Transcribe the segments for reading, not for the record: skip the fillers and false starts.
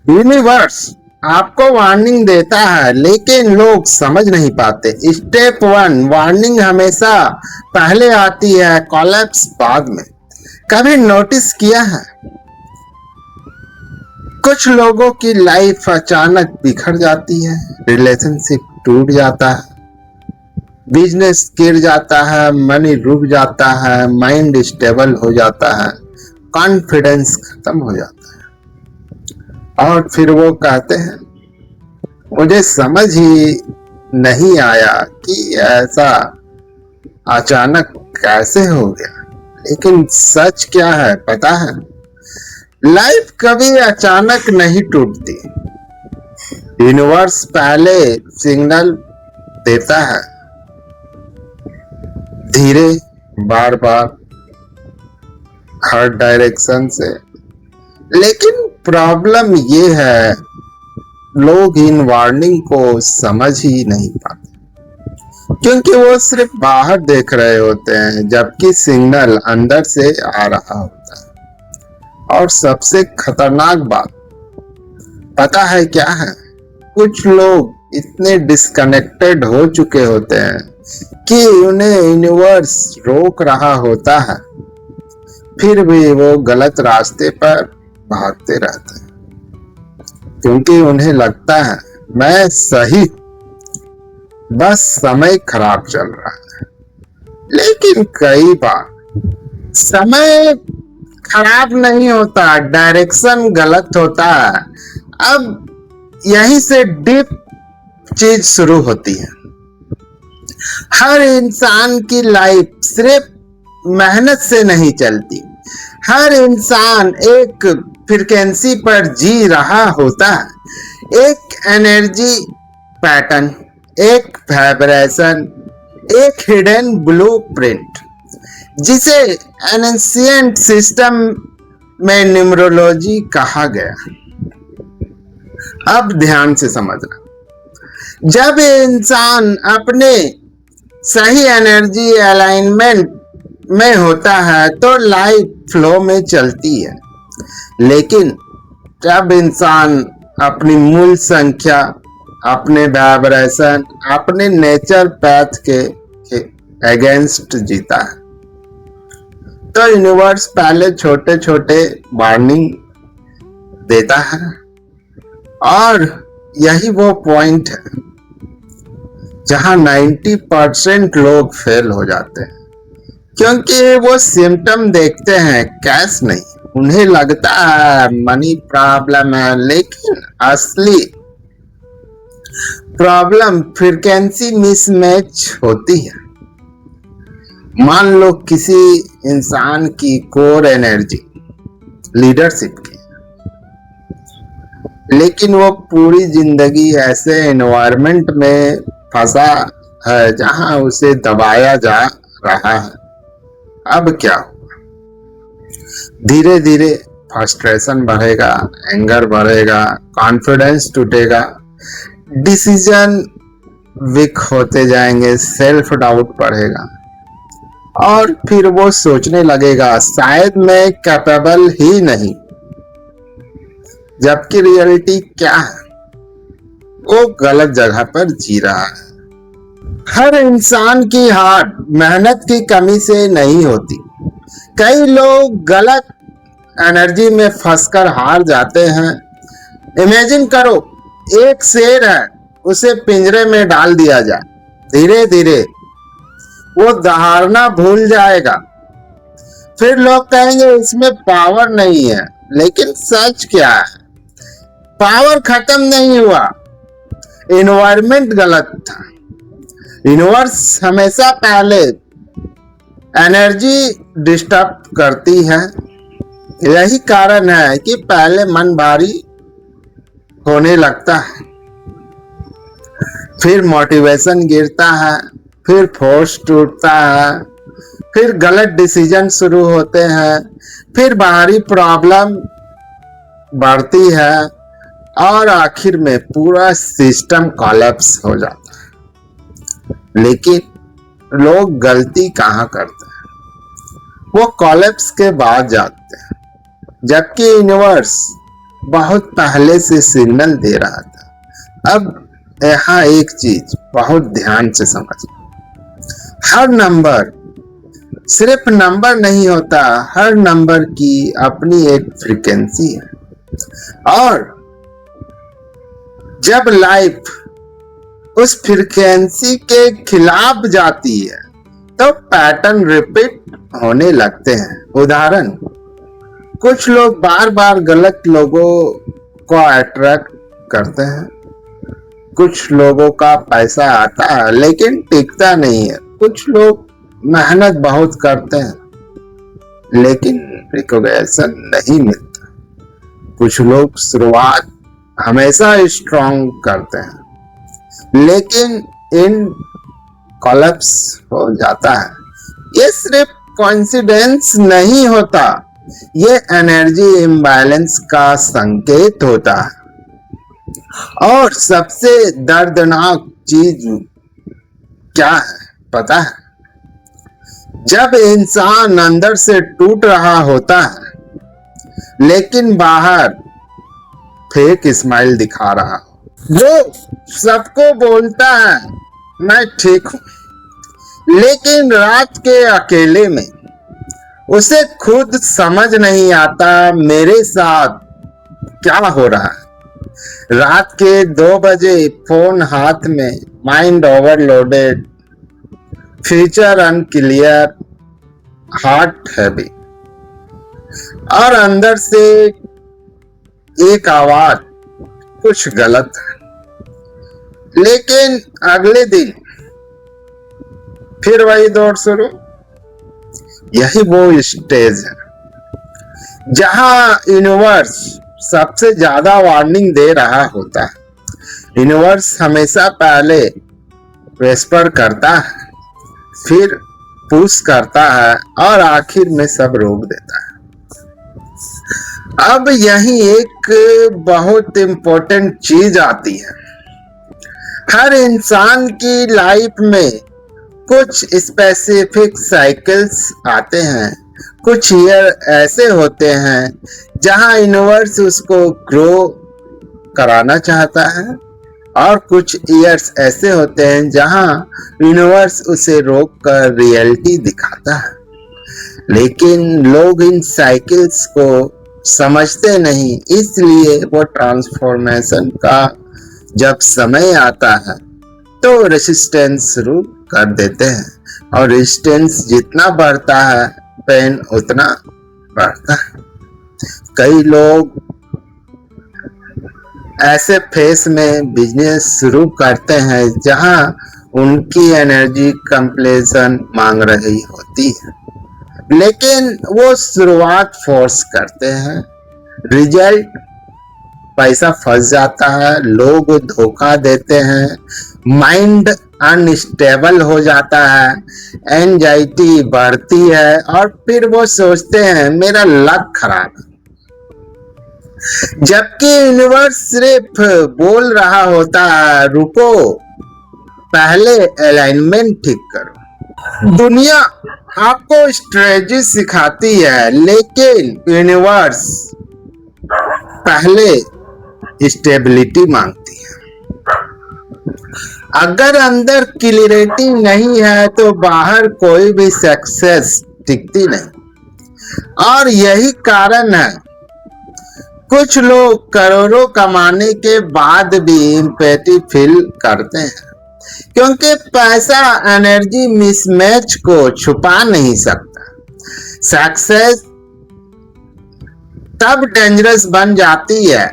Universe आपको warning देता है लेकिन लोग समझ नहीं पाते। स्टेप 1, वार्निंग हमेशा पहले आती है, कॉलेप्स बाद में। कभी नोटिस किया है कुछ लोगों की लाइफ अचानक बिखर जाती है, रिलेशनशिप टूट जाता है, बिजनेस गिर जाता है, मनी रुक जाता है, माइंड स्टेबल हो जाता है, कॉन्फिडेंस खत्म हो जाता है और फिर वो कहते हैं मुझे समझ ही नहीं आया कि ऐसा अचानक कैसे हो गया। लेकिन सच क्या है पता है? लाइफ कभी अचानक नहीं टूटती। यूनिवर्स पहले सिग्नल देता है, धीरे, बार बार, हर डायरेक्शन से। लेकिन प्रॉब्लम ये है लोग इन वार्निंग को समझ ही नहीं पाते क्योंकि वो सिर्फ बाहर देख रहे होते हैं जबकि सिग्नल अंदर से आ रहा होता है। और सबसे खतरनाक बात पता है क्या है? कुछ लोग इतने डिस्कनेक्टेड हो चुके होते हैं कि उन्हें यूनिवर्स रोक रहा होता है, फिर भी वो गलत रास्ते पर भागते रहते हैं क्योंकि उन्हें लगता है मैं सही, बस समय खराब चल रहा है। लेकिन कई बार समय खराब नहीं होता, डायरेक्शन गलत होता है। अब यहीं से डीप चीज शुरू होती है। हर इंसान की लाइफ सिर्फ मेहनत से नहीं चलती। हर इंसान एक फ्रीक्वेंसी पर जी रहा होता है, एक एनर्जी पैटर्न, एक वाइब्रेशन, एक हिडन ब्लूप्रिंट जिसे एंशिएंट सिस्टम में न्यूमरोलॉजी कहा गया। अब ध्यान से समझना, जब इंसान अपने सही एनर्जी अलाइनमेंट में होता है तो लाइफ फ्लो में चलती है। लेकिन जब इंसान अपनी मूल संख्या, अपने वाइब्रेशन, अपने नेचर पैथ के अगेंस्ट जीता है तो यूनिवर्स पहले छोटे छोटे वार्निंग देता है। और यही वो पॉइंट है जहां 90% लोग फेल हो जाते हैं क्योंकि वो सिम्टम देखते हैं, कैश नहीं। उन्हें लगता है मनी प्रॉब्लम है, लेकिन असली प्रॉब्लम फ्रीक्वेंसी मिसमैच होती है। मान लो किसी इंसान की कोर एनर्जी लीडरशिप की, लेकिन वो पूरी जिंदगी ऐसे एनवायरनमेंट में फंसा है जहां उसे दबाया जा रहा है। अब क्या होगा? धीरे धीरे फ्रस्ट्रेशन बढ़ेगा, एंगर बढ़ेगा, कॉन्फिडेंस टूटेगा, डिसीजन वीक होते जाएंगे, सेल्फ डाउट बढ़ेगा और फिर वो सोचने लगेगा शायद मैं कैपेबल ही नहीं। जबकि रियलिटी क्या है? वो गलत जगह पर जी रहा है। हर इंसान की हार मेहनत की कमी से नहीं होती। कई लोग गलत एनर्जी में फंसकर हार जाते हैं। इमेजिन करो एक शेर है, उसे पिंजरे में डाल दिया जाए, धीरे धीरे वो दहाड़ना भूल जाएगा। फिर लोग कहेंगे इसमें पावर नहीं है, लेकिन सच क्या है? पावर खत्म नहीं हुआ, एनवायरनमेंट गलत था। यूनिवर्स हमेशा पहले एनर्जी डिस्टर्ब करती है। यही कारण है कि पहले मन भारी होने लगता है, फिर मोटिवेशन गिरता है, फिर फोर्स टूटता है, फिर गलत डिसीजन शुरू होते हैं, फिर बाहरी प्रॉब्लम बढ़ती है और आखिर में पूरा सिस्टम कोलैप्स हो जाता है। लेकिन लोग गलती कहाँ करते हैं? वो कोलैप्स के बाद जाते हैं, जबकि यूनिवर्स बहुत पहले से सिग्नल दे रहा था। अब यहाँ एक चीज बहुत ध्यान से समझ, हर नंबर सिर्फ नंबर नहीं होता, हर नंबर की अपनी एक फ्रीक्वेंसी है, और जब लाइफ उस फ्रीक्वेंसी के खिलाफ जाती है तो पैटर्न रिपीट होने लगते हैं। उदाहरण, कुछ लोग बार बार गलत लोगों को अट्रैक्ट करते हैं, कुछ लोगों का पैसा आता है लेकिन टिकता नहीं है, कुछ लोग मेहनत बहुत करते हैं लेकिन रिकॉग्निशन नहीं मिलता, कुछ लोग शुरुआत हमेशा स्ट्रांग करते हैं लेकिन इन कोलैप्स हो जाता है। ये सिर्फ कोइंसिडेंस नहीं होता, ये एनर्जी इम्बैलेंस का संकेत होता है। और सबसे दर्दनाक चीज क्या है पता है? जब इंसान अंदर से टूट रहा होता है लेकिन बाहर फेक स्माइल दिखा रहा हो, वो सबको बोलता है मैं ठीक हूं, लेकिन रात के अकेले में उसे खुद समझ नहीं आता मेरे साथ क्या हो रहा है। रात के 2 बजे फोन हाथ में, mind overloaded, future unclear, heart heavy, और अंदर से एक आवाज कुछ गलत है। लेकिन अगले दिन फिर वही दौड़ शुरू। यही वो स्टेज है जहां यूनिवर्स सबसे ज्यादा वार्निंग दे रहा होता है। यूनिवर्स हमेशा पहले वेस्पर करता है, फिर पुश करता है और आखिर में सब रोक देता है। अब यही एक बहुत इंपॉर्टेंट चीज आती है। हर इंसान की लाइफ में कुछ स्पेसिफिक साइकिल्स आते हैं। कुछ ईयर ऐसे होते हैं जहां यूनिवर्स उसको ग्रो कराना चाहता है, और कुछ ईयर्स ऐसे होते हैं जहां यूनिवर्स उसे रोक कर रियलिटी दिखाता है। लेकिन लोग इन साइकिल्स को समझते नहीं, इसलिए वो ट्रांसफॉर्मेशन का जब समय आता है तो रेसिस्टेंस शुरू कर देते हैं, और रेजिस्टेंस जितना बढ़ता है पेन उतना बढ़ता है। कई लोग ऐसे फेस में बिजनेस शुरू करते हैं जहां उनकी एनर्जी कंप्लेशन मांग रही होती है, लेकिन वो शुरुआत फोर्स करते हैं, रिजल्ट पैसा फंस जाता है, लोग धोखा देते हैं, माइंड अनस्टेबल हो जाता है, एंजाइटी बढ़ती है, और फिर वो सोचते हैं मेरा लक खराब है। जबकि यूनिवर्स सिर्फ बोल रहा होता है रुको, पहले अलाइनमेंट ठीक करो। दुनिया आपको स्ट्रेटजी सिखाती है, लेकिन यूनिवर्स पहले स्टेबिलिटी मांगती है। अगर अंदर क्लियरिटी नहीं है तो बाहर कोई भी सक्सेस टिकती नहीं। और यही कारण है कुछ लोग करोड़ों कमाने के बाद भी एम्पैथी फील करते हैं, क्योंकि पैसा एनर्जी मिसमैच को छुपा नहीं सकता। सक्सेस तब डेंजरस बन जाती है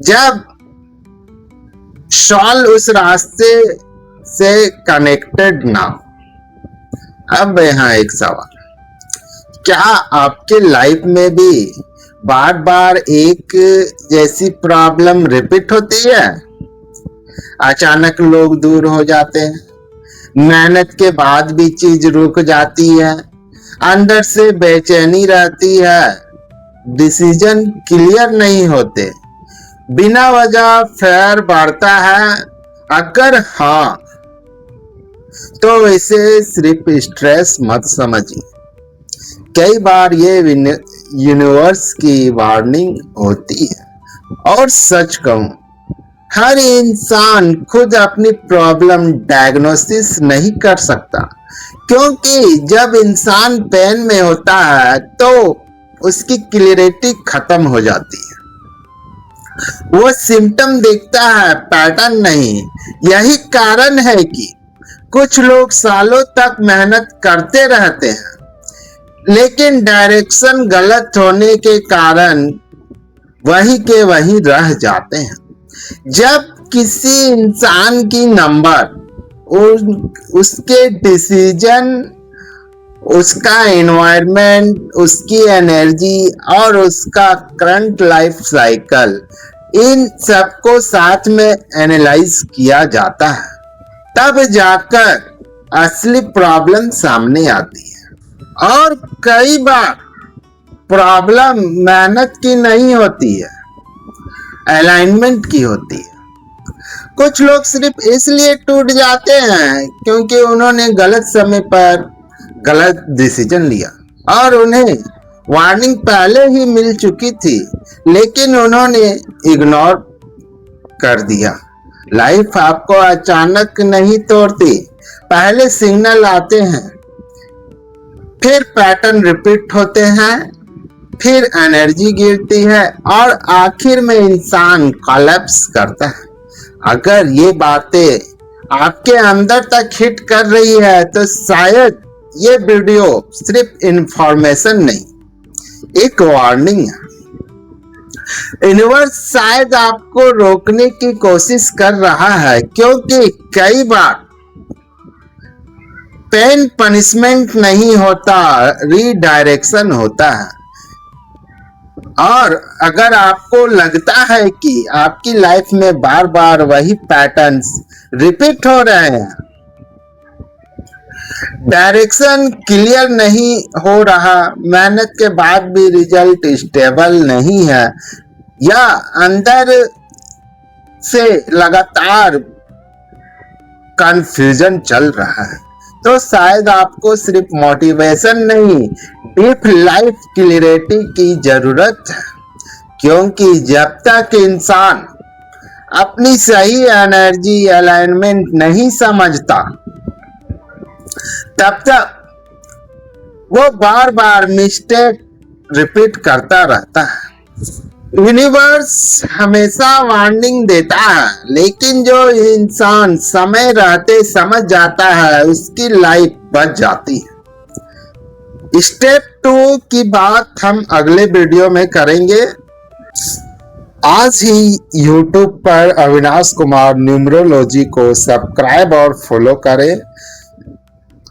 जब सॉल उस रास्ते से कनेक्टेड ना हो। अब यहाँ एक सवाल, क्या आपके लाइफ में भी बार बार एक जैसी प्रॉब्लम रिपीट होती है? अचानक लोग दूर हो जाते हैं, मेहनत के बाद भी चीज रुक जाती है, अंदर से बेचैनी रहती है, डिसीजन क्लियर नहीं होते, बिना वजह फेयर बढ़ता है? अगर हाँ तो इसे सिर्फ स्ट्रेस मत समझिए, कई बार ये यूनिवर्स की वार्निंग होती है। और सच कहूं, हर इंसान खुद अपनी प्रॉब्लम डायग्नोसिस नहीं कर सकता, क्योंकि जब इंसान पेन में होता है तो उसकी क्लियरिटी खत्म हो जाती है। वो सिम्टम देखता है, पैटर्न नहीं। यही कारण है कि कुछ लोग सालों तक मेहनत करते रहते हैं, लेकिन डायरेक्शन गलत होने के कारण वही के वही रह जाते हैं। जब किसी इंसान की नंबर, उसके डिसीजन, उसका एनवायरनमेंट, उसकी एनर्जी और उसका करंट लाइफ साइकिल, इन सबको साथ में एनालाइज किया जाता है, तब जाकर असली प्रॉब्लम सामने आती है। और कई बार प्रॉब्लम मेहनत की नहीं होती है, अलाइनमेंट की होती है। कुछ लोग सिर्फ इसलिए टूट जाते हैं क्योंकि उन्होंने गलत समय पर गलत डिसीजन लिया और उन्हें वार्निंग पहले ही मिल चुकी थी, लेकिन उन्होंने इग्नोर कर दिया। लाइफ आपको अचानक नहीं तोड़ती, पहले सिग्नल आते हैं, फिर पैटर्न रिपीट होते हैं, फिर एनर्जी गिरती है और आखिर में इंसान कोलैप्स करता है। अगर ये बातें आपके अंदर तक हिट कर रही है तो शायद ये वीडियो सिर्फ इंफॉर्मेशन नहीं, एक वार्निंग है। यूनिवर्स शायद आपको रोकने की कोशिश कर रहा है, क्योंकि कई बार पेन पनिशमेंट नहीं होता, रीडायरेक्शन होता है। और अगर आपको लगता है कि आपकी लाइफ में बार बार वही पैटर्न्स रिपीट हो रहे हैं, डायरेक्शन क्लियर नहीं हो रहा, मेहनत के बाद भी रिजल्ट स्टेबल नहीं है, या अंदर से लगातार कंफ्यूजन चल रहा है, तो शायद आपको सिर्फ मोटिवेशन नहीं, डीप लाइफ क्लियरिटी की जरूरत है। क्योंकि जब तक इंसान अपनी सही एनर्जी अलाइनमेंट नहीं समझता, तब तक वो बार बार मिस्टेक रिपीट करता रहता है। यूनिवर्स हमेशा वार्निंग देता है, लेकिन जो इंसान समय रहते समझ जाता है उसकी लाइफ बच जाती है। स्टेप 2 की बात हम अगले वीडियो में करेंगे। आज ही YouTube पर अविनाश कुमार न्यूमरोलॉजी को सब्सक्राइब और फॉलो करें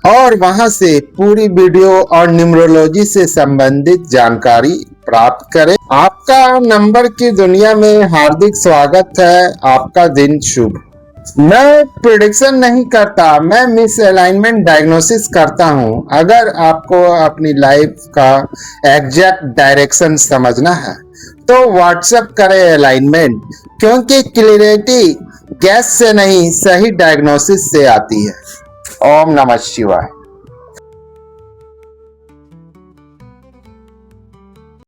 और वहां से पूरी वीडियो और न्यूमरोलॉजी से संबंधित जानकारी प्राप्त करें। आपका नंबर की दुनिया में हार्दिक स्वागत है। आपका दिन शुभ। मैं प्रेडिक्शन नहीं करता, मैं मिस अलाइनमेंट डायग्नोसिस करता हूं। अगर आपको अपनी लाइफ का एग्जैक्ट डायरेक्शन समझना है तो व्हाट्सएप करें अलाइनमेंट, क्योंकि क्लियरिटी गैस से नहीं, सही डायग्नोसिस से आती है। ओम नमः शिवाय।